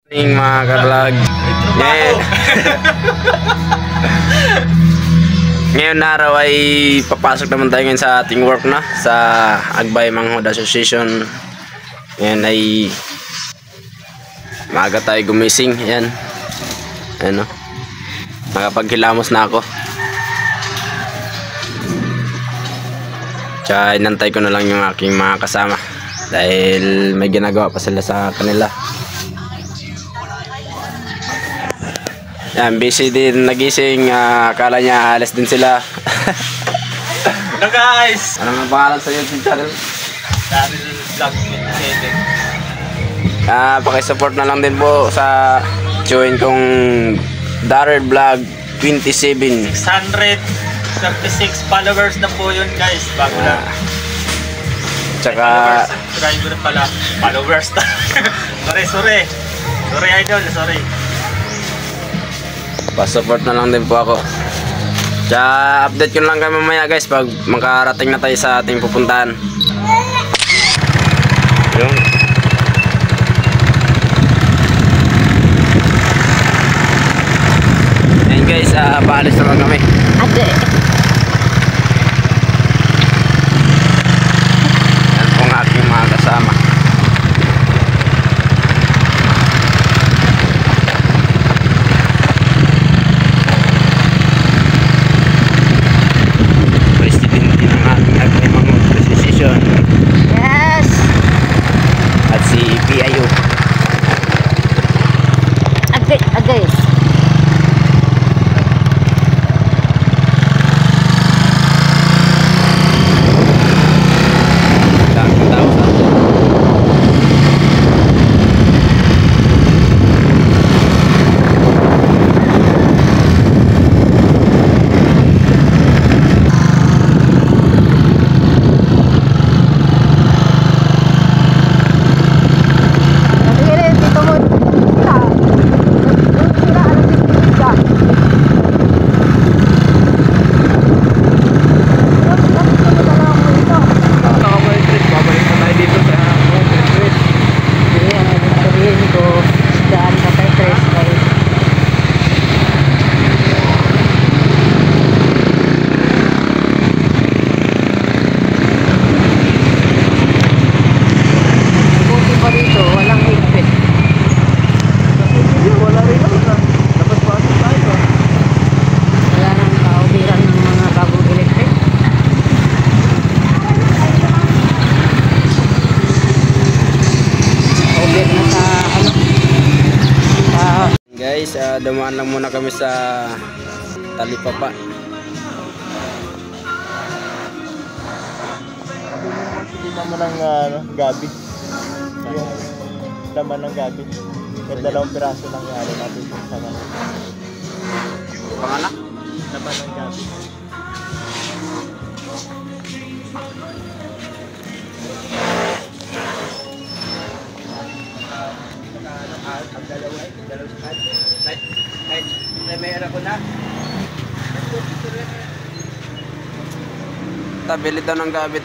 Mga ka-vlog, ngayon araw ay papasok naman tayo ngayon sa ating work na sa Agbay Manghod Association. Ngayon ay maaga tayo gumising. Yan, ano, nakapaghilamos na ako. Tsaka inantay ko na lang yung aking mga kasama dahil may ginagawa pa sila sa kanila. Yan, busy din, nagising, akala niya alas din sila. Hello guys! Ano nga pangalan sa YouTube channel? Daryl Vlog 27. Pakisupport na lang din po sa join kong Daryl Vlog 27. 636 followers na po yun guys, bago lang. Tsaka subscriber pala, followers na. sorry idol, sorry. pa-support na lang din po ako. Tsaka update ko lang kayo mamaya guys pag makarating na tayo sa ating pupuntahan. Yung ayun guys, paalis na lang kami. Ate. Yan po ang aking mga kasama. Yes. At si PIO. Agay. Daming tao sa atin. Guys, dumaan lang muna kami sa Talipapa. Laman ng gabi. Yung laman ng gabi. May 2 piraso lang yari natin sa mga. Pangalan? Laman ng gabi. Tabili daw ng gabit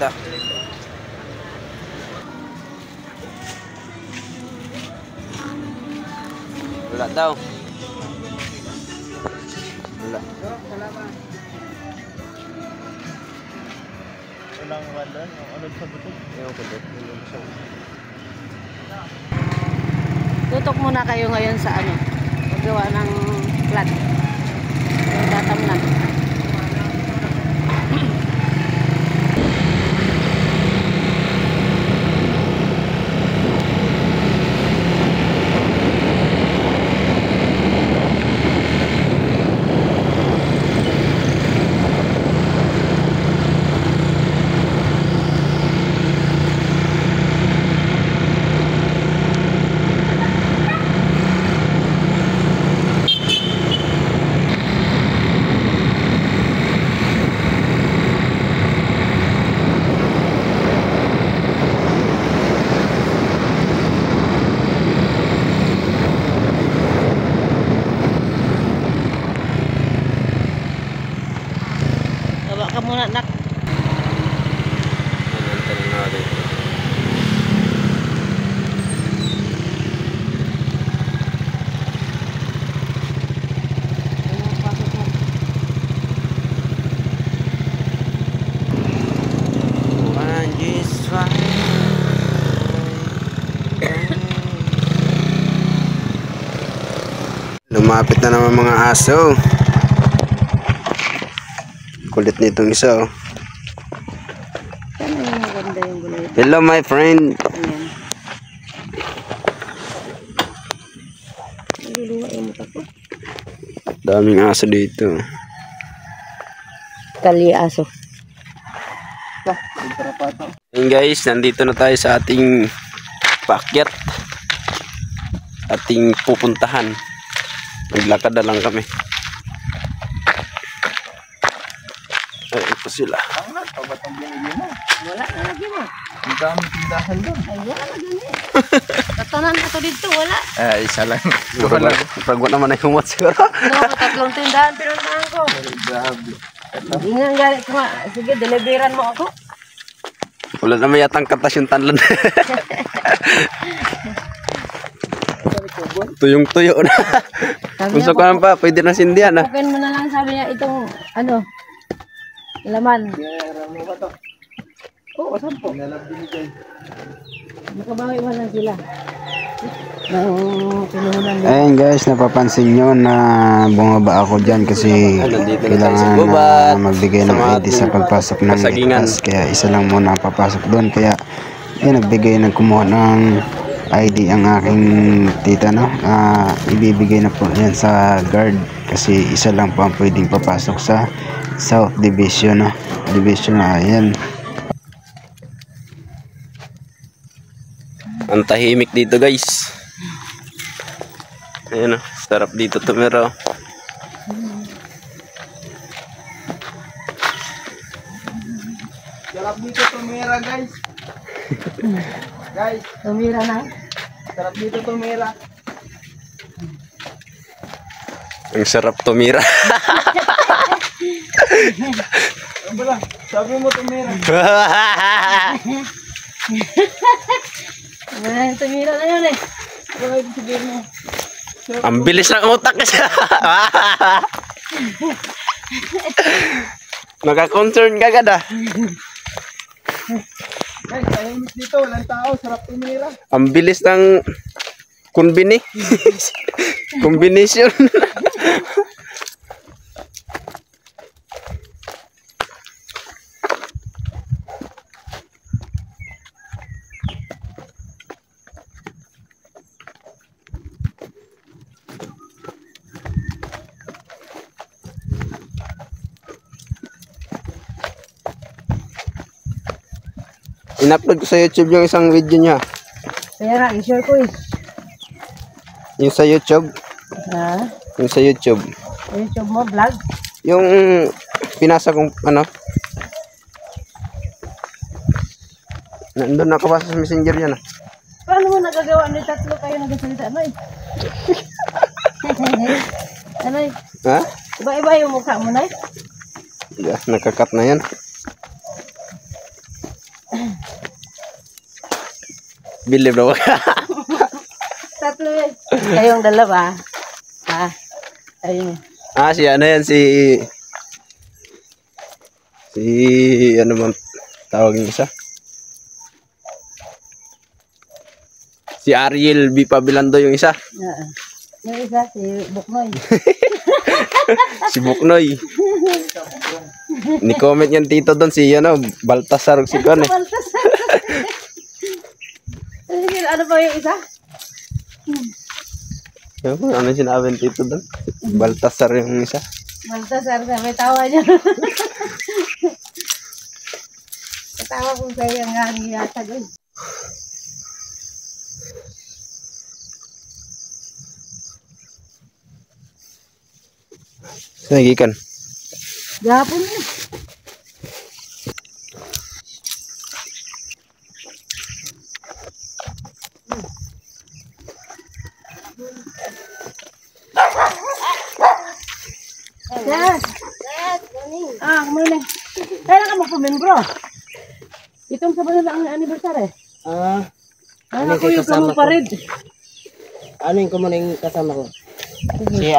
Wala daw. Wala. Walang wala, ano sa butog? Ewan ko doon. Tutok muna kayo ngayon sa paggawa ng plat. Yung tatamnan. lumapit na naman mga aso. Kulit nitong isa, oh. Ano yung maganda yung gulay? Hello my friend. Ayan. Niluluwa yung mata ko. Daming aso dito. Kali aso. Ayun guys, nandito na tayo sa ating paakyat. Ating pupuntahan. Naglakad na lang kami. Ay, ito sila. Wala na lagi mo. Ang daming tindahan doon. Ay, wala na gani. Tatanan ko dito, wala. Isa lang. Pragot naman na yung siguro. Ano, tatlong tindahan pinuntahan ko. Grabe. Hindi nga galit ko nga. Sige, deliveran mo ako. Wala naman yatang katas yung tanlan. Tuyong-tuyo na. Gusto ko naman pa, pwede na sindihan na. Open mo na lang, sabi niya, itong, ano, laman. Meron mo ba to? Oo, saan po? Binigay. Makabawi mo lang sila. Nang pinuhunan nila. Ayun guys, napapansin nyo na bumaba ako dyan kasi kailangan na magbigay ng ID sa pagpasok ng ligtas. Kaya isa lang muna papasok doon. Kaya yun, kumuha ng ID ang aking tita, no? Ibibigay na po yan sa guard kasi isa lang po ang pwedeng papasok sa South Division, no? Division na yan. Ang tahimik dito guys. Ayan, sarap dito tumira. Sarap dito tumira, guys. Guys, Tumira na. sarap dito tumira. Ang sarap tumira. Ano ba lang? Sabi mo tumira. Tumira na yun eh. Ano yung sabihin mo? Ang bilis ng utak kasi. Naka-concern ka agad ah. Guys, tahimik dito. Walang tao. Sarap tumira. Ang bilis ng combination. In-upload ko sa YouTube yung isang video niya. Kaya nga, i-share ko eh. Yung sa YouTube. Ha? Yung sa YouTube. YouTube mo, vlog? Yung pinasa kong ano. Nandun nakabasa sa messenger yan ah. Paano mo nagagawa ni tatlo kayo nagsasalita? Ano eh? Ano eh? Ha? Iba-iba yung mukha mo na eh. Yeah, nakakat na yan. Believe daw. Tatlo eh. Kayong dalawa. Ha? Ayun. Si ano yan, si ano man tawag yung isa? Si Ariel B. Pabilando yung isa. Yung isa, si Buknoy. Si Buknoy. Ni-comment yan tito doon si ano, Baltasar si Kon eh. Baltasar. Ano ba yung isa? Ano sinabi ng tito doon? Baltasar yung isa. Baltasar, may tawa niya. Katawa kong sa'yo ang hangin yata doon. Nagikan. Gapon eh. Yes. Kumain na. Kailan ka magpamembro? Itong sa banana ang anniversary. Ako yung kamuparid. Ano yung kumuning kasama ko? Si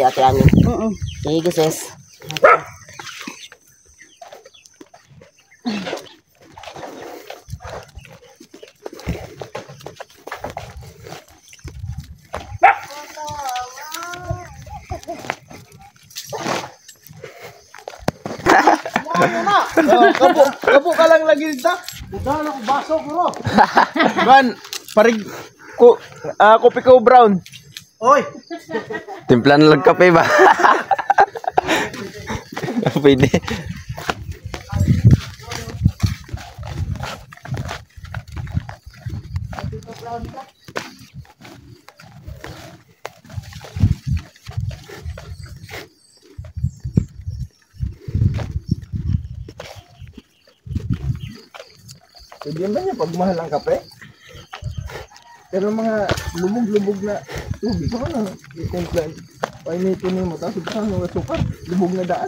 Ate Ani. Si Guses. Kapo ka lang lagi sa. Bukan ako baso bro. Ban, parig ko kopi ko brown. Oy. Timplan lang kape ba? Pwede. Pwede ba niya pagmahal ang kape? Pero mga lubog-lubog na tubig ko na i-templan. Painitin mo tapos sa mga sukar, lubog na daan.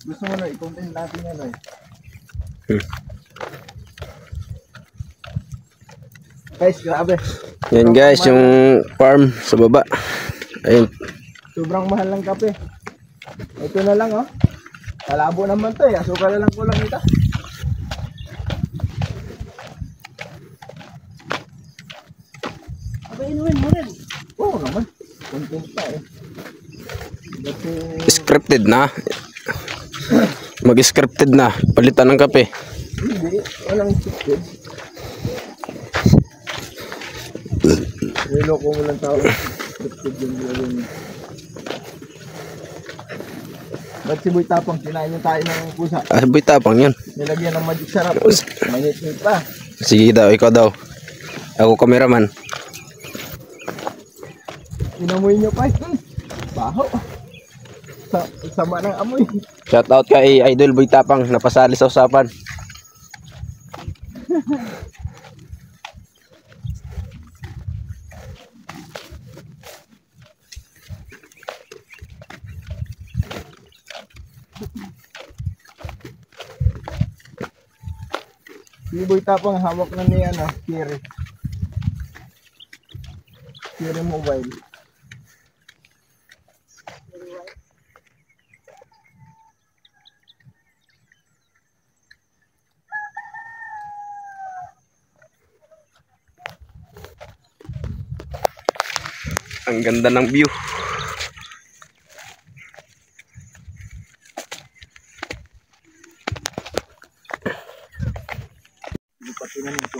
Gusto mo na i-content natin yan eh. Guys, grabe. Yan guys, yung farm sa baba. Ayun. Sobrang mahal ng kape. Ito na lang oh. Malabo naman to eh. Asukal na lang ko lang ito. Inuwin mo rin. Oo naman. Content pa eh. Scripted na. Mag-scripted na. Palitan ng kape. Hindi. Walang scripted. Niloko mo lang tao. Scripted yung gawin. Ba't si Boy Tapang? Kinain niyo tayo ng pusa. Boy Tapang yun. Nilagyan ng magic sarap. Manit-nit pa. Sige daw, ikaw daw. Ako cameraman. Inamoy niyo pa. Baho. Sama ng amoy. Shout out kay Idol Boy Tapang, napasali sa usapan. Si Boy Tapang hawak na ni Kiri. Kiri mobile. Ang ganda ng view. Pati na nito.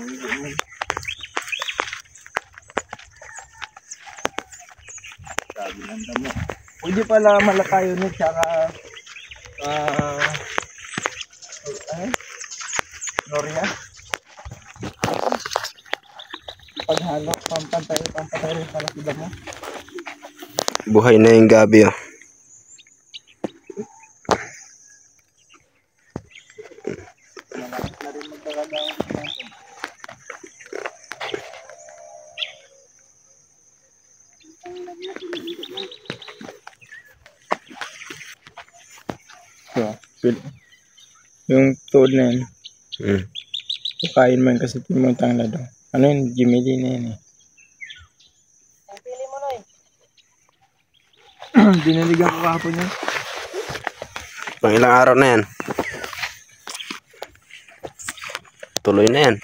Sabi ng damo. Pwede pala malakayo nito tsaka Noria. Paghalo, pampantay rin pala si damo. Buhay na yung gabi oh. Na rin magkakadaan natin. Yung toad na yun, kain mo yun kasi timuntang lado. Ano yun? Jimmy D na yun eh. Ang pili mo na eh. Dinaligan ko kahapon yun. Pang ilang araw na yan. Tuloy na yan.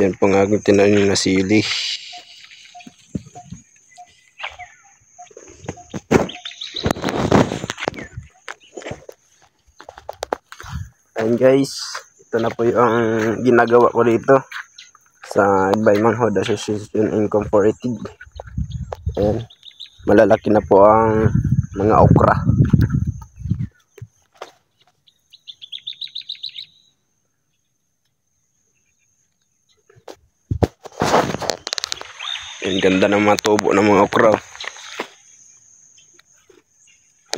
Yan pang agong tinanim na sili. Ayan guys, ito na po yung ginagawa ko dito sa Agbay Manghod Association Incorporated. Ayan, malalaki na po ang mga okra. Ang ganda ng mga tubo ng mga okra.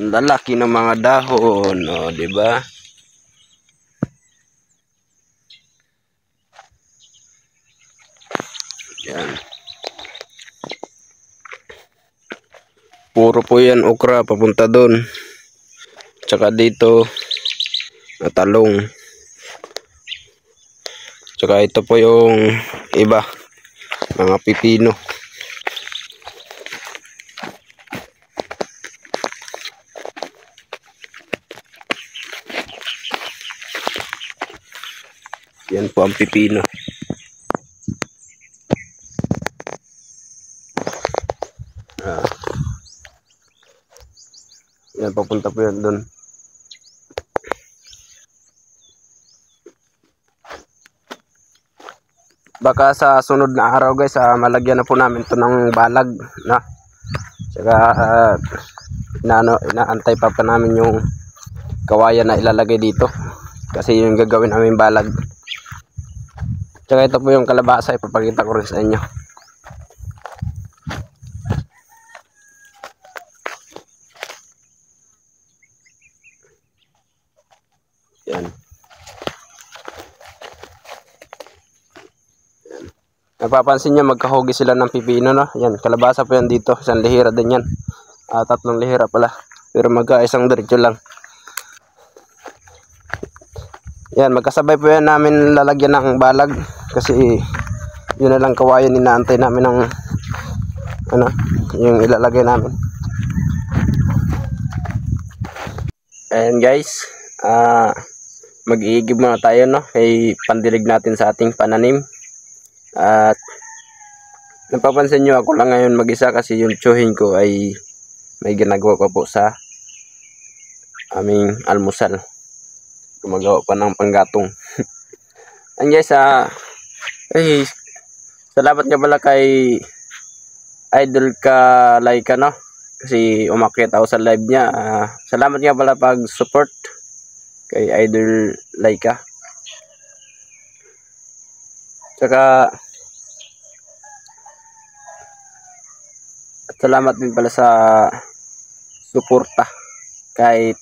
Ang lalaki ng mga dahon, oh, di ba? Yan. Puro po yan okra papunta doon. Tsaka dito na talong. Tsaka ito po yung iba, mga pipino. Yan po ang pipino. papunta po yun doon. Baka sa sunod na araw guys, malagyan na po namin to ng balag na. Saka inaantay pa namin yung kawayan na ilalagay dito. Kasi yung gagawin namin balag. Saka ito po yung kalabasa, ipapakita ko rin sa inyo. Yan. Napapansin nyo, magkahogi sila ng pipino, no? Yan, kalabasa po yan dito. Isang lihira din yan. 3 lihira pala. Pero magka-isang diretso lang. Yan, magkasabay po yan namin lalagyan ng balag. Kasi yun na lang kawayan, inaantay namin ng yung ilalagay namin. Ayan guys, mag-iigib muna tayo, no? Kay pandilig natin sa ating pananim. At napapansin nyo, ako lang ngayon mag-isa kasi yung tsuhin ko ay may ginagawa pa po sa aming almusal. Gumagawa pa ng panggatong. And guys, salamat nga pala kay Idol ka Laika, no? Kasi umakyat ako sa live niya. Salamat nga pala pag support kay Idol Laika. Tsaka at salamat din pala sa suporta. Kahit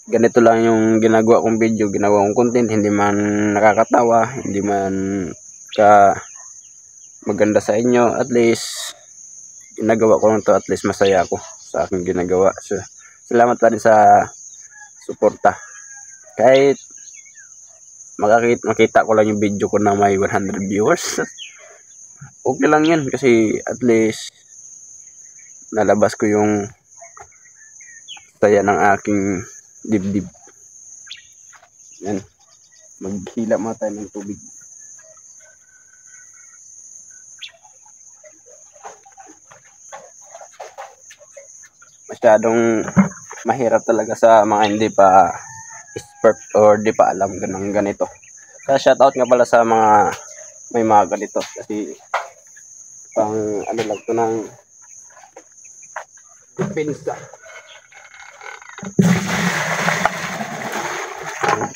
ganito lang yung ginagawa kong video, ginagawa kong content, hindi man nakakatawa, hindi man maganda sa inyo, at least ginagawa ko lang to, at least masaya ako sa aking ginagawa. So, salamat pa rin sa suporta. Kahit makita ko lang yung video ko na may 100 viewers, okay lang yun, kasi at least nalabas ko yung saya ng aking dibdib. Yan, maghila mo tayo ng tubig. Masyadong mahirap talaga sa mga hindi pa expert or di pa alam ganito. Kaya shoutout nga pala sa mga may mga ganito, kasi pang lang to ng pinsa.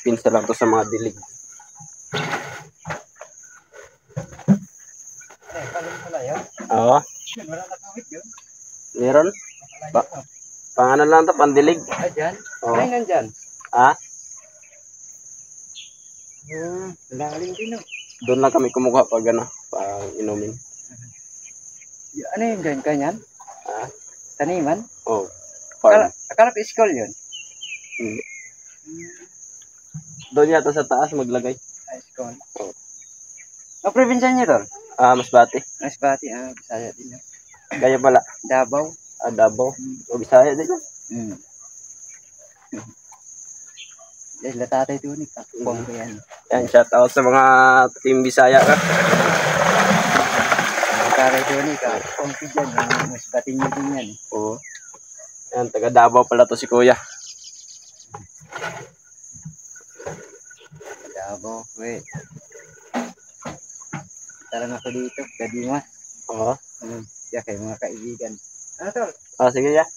Pinsa lang to sa mga dilig. Oo. Meron? Pang lang to, pandilig. Dyan? Oo. Ay, nandyan. Lalim din, no? Doon lang kami kumuha pag pang inumin. Ano yun dyan? Kanyan? Taniman? Oh, farm. Akala pa iskol yun? Hindi. Doon yata sa taas maglagay. Iskol. Oh, probinsya niyo doon? Masbate. Masbate, Bisaya din. Kaya pala. Davao. Davao. O Bisaya din. Dahil latatay doon, kakupong ko yan. Yan, shout out sa mga team Bisaya ka. Latatay doon, kakupong ko dyan. Masbate niyo din yan. Oo. Yan, taga Davao pala to si Kuya. Davao, wait. Tarang ako dito, Kadima. Oo. Kaya kayo mga kaibigan. Ano tol? Sige ya.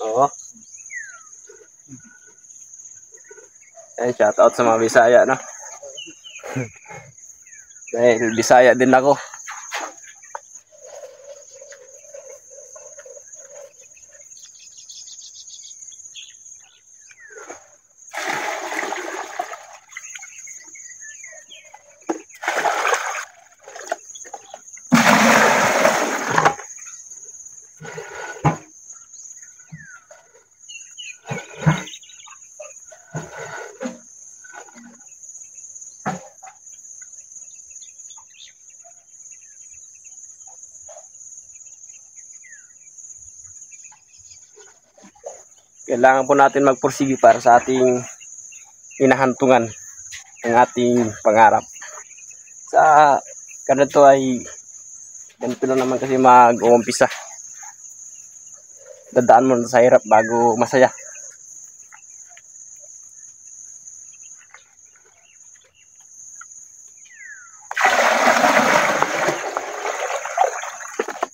Oo. Yan, shout out sa mga Bisaya, no? Dahil Bisaya din ako. Kailangan po natin magpursige para sa ating inahantungan, ang ating pangarap. Sa ganito ay ganito lang naman kasi mag-uumpisa. dadaan mo sa hirap bago masaya.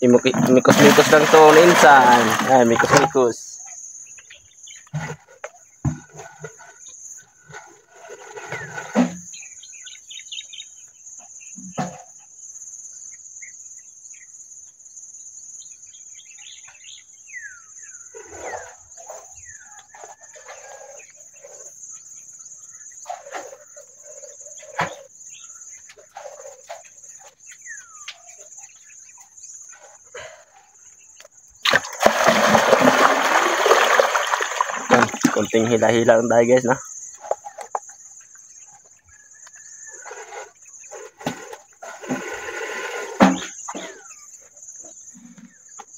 Mikos-mikos lang to minsan. Ay, mikos-mikos. Konting hila-hila lang tayo guys, no?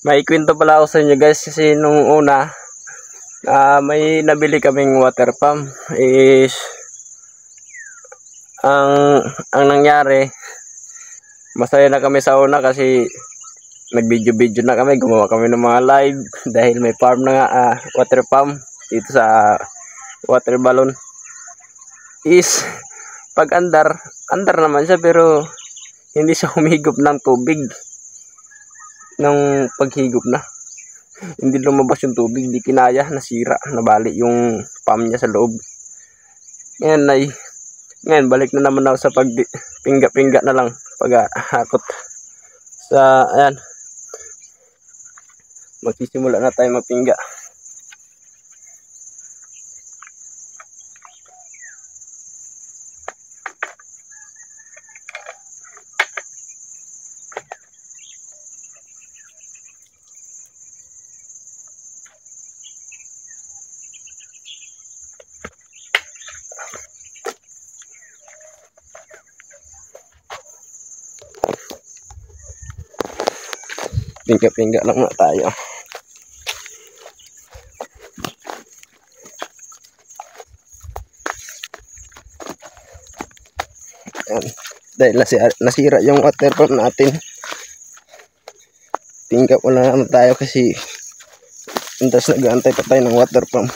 May kwento pala ako sa inyo guys, kasi nung una may nabili kaming water pump. Is ang nangyari, masaya na kami sa una kasi nag-video na kami, gumawa kami ng mga live dahil may farm na nga, water pump dito sa water balloon. Is pag andar naman siya, pero hindi siya humigop ng tubig. Nung paghigop na, hindi lumabas yung tubig, di kinaya, nasira, nabali yung pump niya sa loob. Ngayon balik na naman ako sa pagpingga-pingga na lang, paghakot sa, ayan, magsisimula na tayo magpingga. Pingga-pingga lang na tayo. Ayan. Dahil nasira yung water pump natin, pingga wala naman tayo kasi tapos nag-aantay pa tayo ng water pump.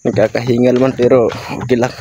Nagkakahingal man pero okay lang.